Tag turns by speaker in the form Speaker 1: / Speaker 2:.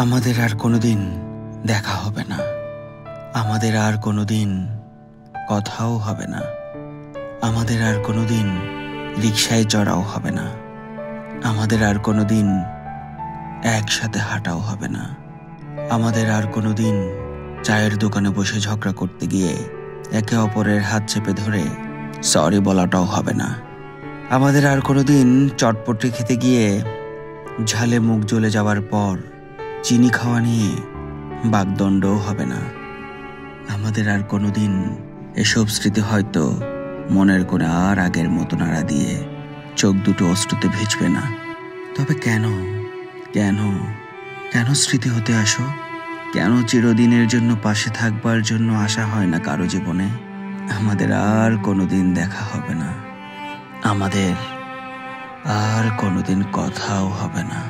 Speaker 1: আমাদের আর কোনোদিন দেখা হবে না, আমাদের আর কোনোদিন কথাও হবে না, আমাদের আর কোনোদিন রিকশায় চড়াও হবে না, আমাদের আর কোনোদিন একসাথে হাঁটাও হবে না, আমাদের আর কোনোদিন চায়ের দোকানে বসে ঝগড়া করতে গিয়ে একে অপরের হাত চেপে ধরে সরি বলাটাও হবে না, আমাদের আর কোনোদিন চটপটি খেতে গিয়ে ঝালে মুখ জ্বলে যাওয়ার পর চিনি খাওয়া নিয়ে বাগদণ্ডও হবে না। আমাদের আর কোনোদিন এসব স্মৃতি হয়তো মনের কোণে আর আগের মতো নাড়া দিয়ে চোখ দুটো অশ্রুতে ভিজবে না। তবে কেন কেন কেন স্মৃতি হতে আসো? কেন চিরদিনের জন্য পাশে থাকবার জন্য আশা হয় না কারো জীবনে? আমাদের আর কোনোদিন দেখা হবে না, আমাদের আর কোনোদিন কথাও হবে না।